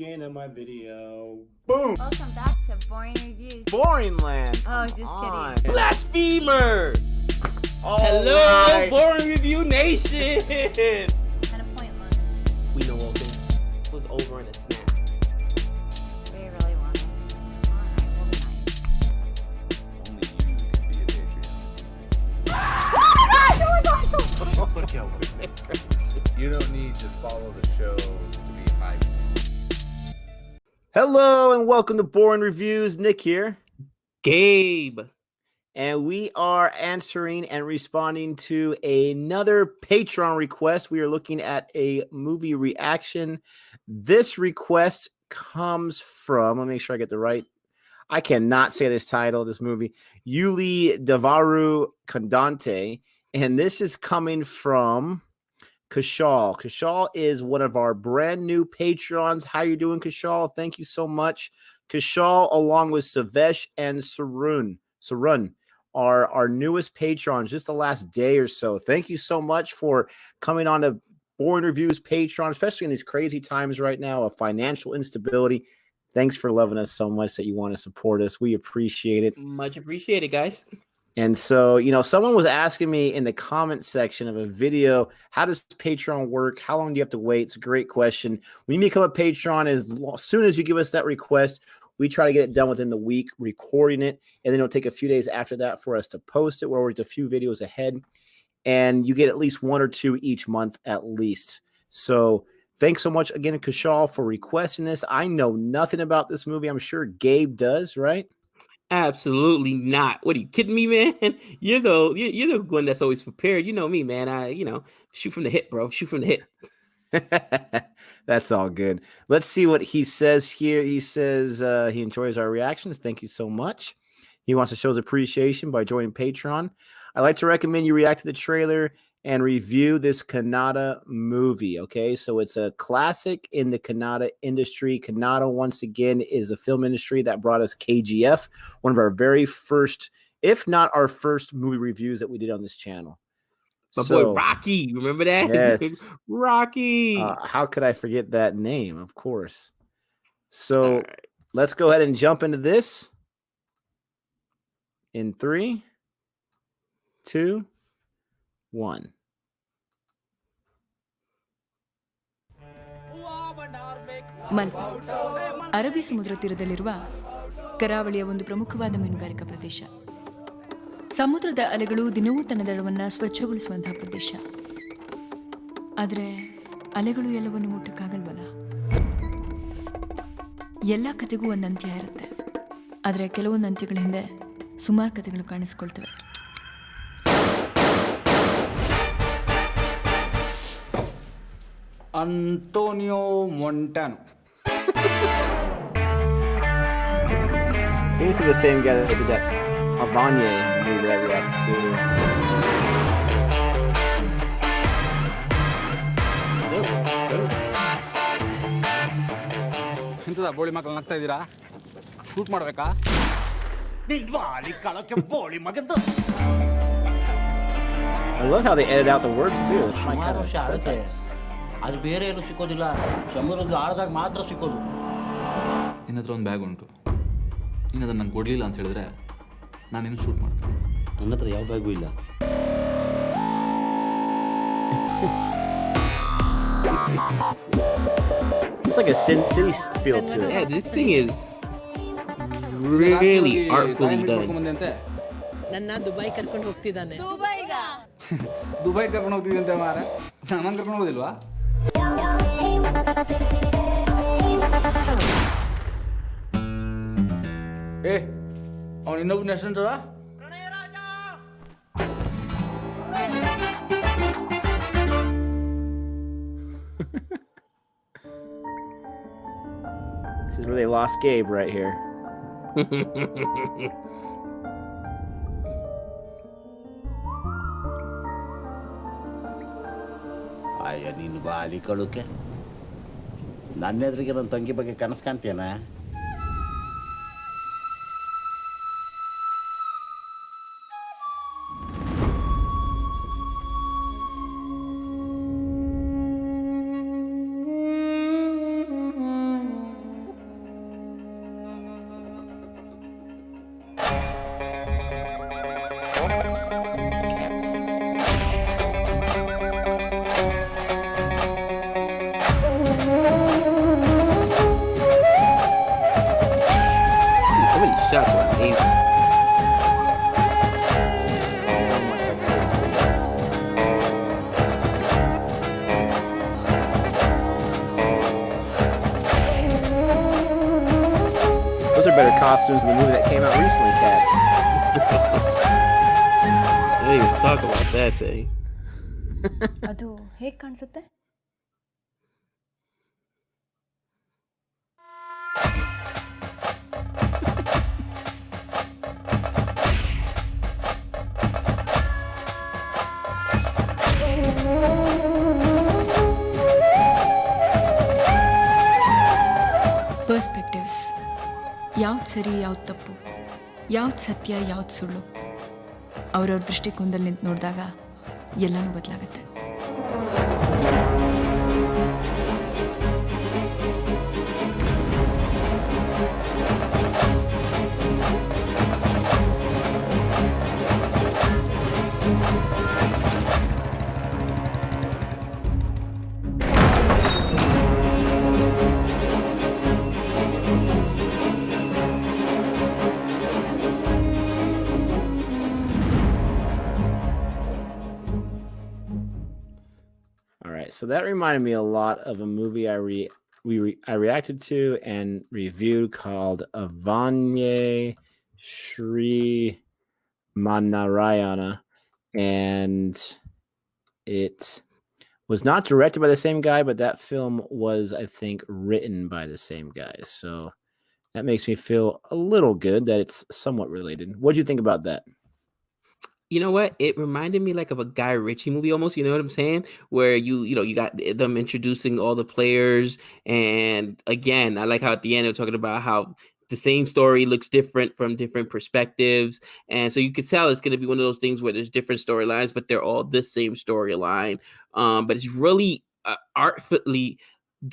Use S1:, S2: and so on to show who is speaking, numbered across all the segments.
S1: beginning of my video. Boom!
S2: Welcome back to Boring Reviews.
S1: Boring land.
S2: Oh, just kidding.
S1: Blasphemer!
S3: Hello,
S1: right.
S3: Boring Review Nation!
S2: Kind of pointless.
S3: We know all things. It was over in a snap.
S2: We really want it. Alright, we'll be nice.
S4: Only you can be a Patreon.
S2: Oh my gosh!
S4: You don't need to follow the show to be hyped.
S1: Hello and welcome to Boring Reviews. Nick here.
S3: Gabe.
S1: And we are answering and responding to another Patreon request. We are looking at a movie reaction. This request comes from, let me make sure I get the right, I cannot say this title, this movie, Ulidavaru Kandante. And this is coming from Kushore. Kushore is one of our brand new Patreons. How you doing, Kushore? Thank you so much. Kushore, along with Savesh and Sarun, are our newest patrons just the last day or so. Thank you so much for coming on to Boring Reviews Patreon, especially in these crazy times right now of financial instability. Thanks for loving us so much that you want to support us. We appreciate it.
S3: Much appreciated, guys.
S1: And so, you know, someone was asking me in the comment section of a video, how does Patreon work? How long do you have to wait? It's a great question. When you become a Patreon, as soon as you give us that request, we try to get it done within the week, recording it, and then it'll take a few days after that for us to post it. We're a few videos ahead, and you get at least one or two each month at least. So thanks so much again, Kushore, for requesting this. I know nothing about this movie. I'm sure Gabe does, right?
S3: Absolutely not. What are you kidding me, man? You're the one that's always prepared. You know me, man. Shoot from the hip, bro. Shoot from the hip.
S1: That's all good. Let's see what he says here. He says he enjoys our reactions. Thank you so much. He wants to show his appreciation by joining Patreon. I'd like to recommend you react to the trailer and review this Kannada movie. Okay, so it's a classic in the Kannada industry. Kannada, once again, is a film industry that brought us KGF, one of our very first, if not our first movie reviews that we did on this channel.
S3: My boy Rocky, remember that?
S1: Yes.
S3: Rocky.
S1: How could I forget that name? Of course. So let's go ahead and jump into this in 3, 2, 1.
S5: Malpe ಅರಬ್ಬಿ ಸಮುದ್ರ ತೀರದಲ್ಲಿರುವ ಕರಾವಳಿಯ ಒಂದು ಪ್ರಮುಖವಾದ ಮೀನುಗಾರಿಕಾ ಪ್ರದೇಶ. ಸಮುದ್ರದ ಅಲೆಗಳು ದಿನವೂ ತನ್ನ ದಡವನ್ನು ಸ್ವಚ್ಛಗೊಳಿಸುವಂತಹ ಪ್ರದೇಶ. ಆದರೆ ಅಲೆಗಳು ಎಲ್ಲವನ್ನು ಮುಟ್ಟಕ್ಕಾಗಲ್ವಲ್ಲ. ಎಲ್ಲ ಕಥೆಗೂ ಒಂದು ಅಂತ್ಯ ಇರುತ್ತೆ. ಆದರೆ ಕೆಲವೊಂದು ಅಂತ್ಯಗಳ ಹಿಂದೆ ಸುಮಾರು ಕಥೆಗಳು ಕಾಣಿಸ್ಕೊಳ್ತವೆ.
S6: Antonio Montano.
S1: This is the same guy that did that Avanye movie that I reacted to.
S6: ಎಂತದ ಬೋಳಿ ಮಕ್ಕಳು ನಗ್ತಾ ಇದ್ದೀರಾ? ಶೂಟ್ ಮಾಡ್ಬೇಕಾ?
S1: I love how they edit out the words too. It's my kind of subtitles.
S7: ಅದು ಬೇರೆ ಎಲ್ಲೂ ಸಿಕ್ಕೋದಿಲ್ಲ, ಸಮುದ್ರದ ಆಳದಾಗ ಮಾತ್ರ ಸಿಕ್ಕೋದು.
S8: ನಿನ್ನ ಹತ್ರ ಒಂದು ಬ್ಯಾಗ್ ಉಂಟು, ನೀನು ಅದನ್ನು ನಂಗೆ ಕೊಡಲಿಲ್ಲ ಅಂತ ಹೇಳಿದ್ರೆ ನಾನೇನು ಶೂಟ್ ಮಾಡ್ತೀನಿ.
S7: ನನ್ನ ಹತ್ರ ಯಾವ ಬ್ಯಾಗು ಇಲ್ಲ.
S1: It's like a city feel to it.
S3: Yeah, this thing is really artfully done.
S9: ನನ್ನ ದುಬೈ ಕರ್ಕೊಂಡು ಹೋಗ್ತಿದ್ದಾನೆ.
S6: ದುಬೈ ಕರ್ಕೊಂಡು ಹೋಗ್ತಿದ್ದಂತೆ ಮಾರ, ನಾನು ಕರ್ಕೊಂಡು ಹೋಗೋದಿಲ್ವಾ? ಅವನು ಇನ್ನೊಬ್ಬನ ಹೆಸರು
S1: This is where they lost Gabe right here.
S7: ಅಯ್ಯ ನೀನು ಬಾಲಿ ಕಳುಕೆ, ನನ್ನ ಎದುರಿಗೆ ನನ್ನ ತಂಗಿ ಬಗ್ಗೆ ಕನಸು ಕಾಣ್ತೀಯನ?
S3: shots were amazing.
S1: So much like Sin City. Those are better costumes than the movie that came out recently, Cats.
S3: I didn't even talk about that thing.
S5: ಅದು ಹೇಗೆ ಕಾಣಿಸುತ್ತೆ? ಪರ್ಸ್ಪೆಕ್ಟಿವ್ಸ್. ಯಾವ್ದು ಸರಿ, ಯಾವ್ದು ತಪ್ಪು, ಯಾವ್ದು ಸತ್ಯ, ಯಾವ್ದು ಸುಳ್ಳು, ಅವ್ರವ್ರ ದೃಷ್ಟಿಕೋನದಲ್ಲಿ ನಿಂತು ನೋಡಿದಾಗ ಎಲ್ಲನೂ ಬದಲಾಗುತ್ತೆ.
S1: All right, so that reminded me a lot of a movie I reacted to and reviewed called Avanye Shri Manarayana, and it was not directed by the same guy, but that film was, I think, written by the same guy. So that makes me feel a little good that it's somewhat related. What do you think about that?
S3: You know what? It reminded me like of a Guy Ritchie movie almost. You know what I'm saying? Where you got them introducing all the players, and again, I like how at the end they're talking about how the same story looks different from different perspectives, and so you could tell it's going to be one of those things where there's different storylines, but they're all the same storyline. But it's really artfully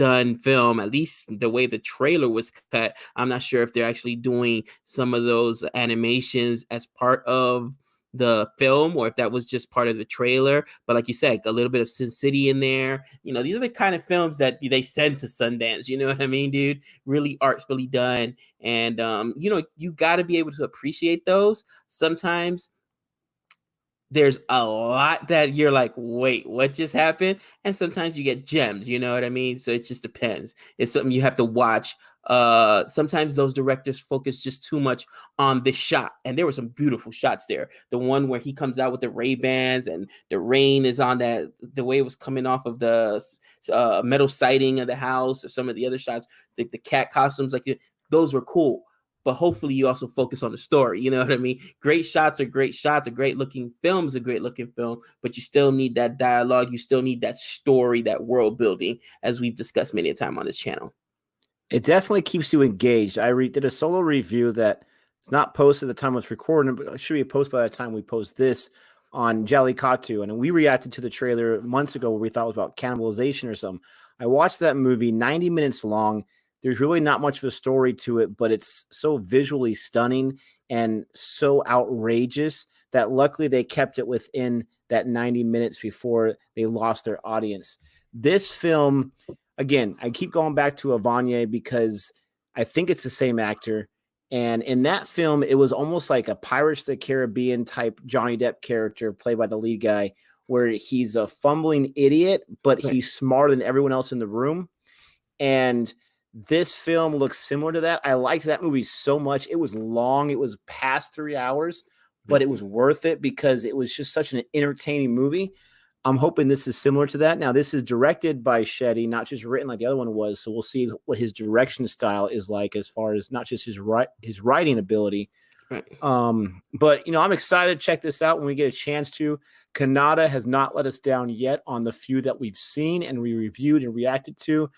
S3: done film, at least the way the trailer was cut. I'm not sure if they're actually doing some of those animations as part of the film or if that was just part of the trailer, but like you said, a little bit of Sin City in there. These are the kind of films that they send to Sundance, you know what I mean, dude? Really artfully done, and you got to be able to appreciate those. Sometimes there's a lot that you're like, wait, what just happened? And sometimes you get gems, you know what I mean? So it just depends. It's something you have to watch. Sometimes those directors focus just too much on the shot, and there were some beautiful shots there. The one where he comes out with the Ray-Bans and the rain is on that, the way it was coming off of the metal siding of the house, or some of the other shots, the cat costumes, like those were cool. But hopefully you also focus on the story. You know what I mean? Great shots are great shots. A great looking film is a great looking film, but you still need that dialogue. You still need that story, that world building, as we've discussed many a time on this channel.
S1: It definitely keeps you engaged. I did a solo review that it's not posted at the time it's recording, but it should be posted by the time we post this on Jallikattu. And we reacted to the trailer months ago where we thought it was about cannibalization or something. I watched that movie, 90 minutes long. There's really not much of a story to it, but it's so visually stunning and so outrageous that luckily they kept it within that 90 minutes before they lost their audience. This film, again, I keep going back to Avanye because I think it's the same actor. And in that film, it was almost like a Pirates of the Caribbean type Johnny Depp character played by the lead guy, where he's a fumbling idiot, but he's smarter than everyone else in the room. And this film looks similar to that. I liked that movie so much. It was long. It was past 3 hours, but it was worth it because it was just such an entertaining movie. I'm hoping this is similar to that. Now, this is directed by Shetty, not just written like the other one was. So we'll see what his direction style is like as far as not just his writing ability.
S3: Right.
S1: But, I'm excited to check this out when we get a chance to. Kannada has not let us down yet on the few that we've seen and we reviewed and reacted to.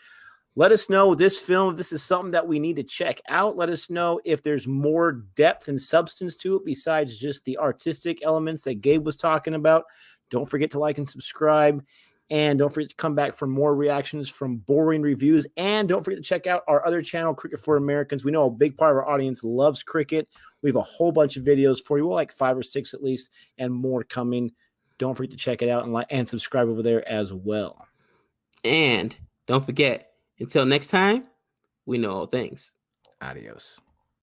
S1: Let us know this film, if this is something that we need to check out. Let us know if there's more depth and substance to it besides just the artistic elements that Gabe was talking about. Don't forget to like and subscribe. And don't forget to come back for more reactions from Boring Reviews. And don't forget to check out our other channel, Cricket for Americans. We know a big part of our audience loves cricket. We have a whole bunch of videos for you, well, like 5 or 6 at least, and more coming. Don't forget to check it out and like and subscribe over there as well.
S3: And don't forget, until next time, we know all things.
S1: Adios.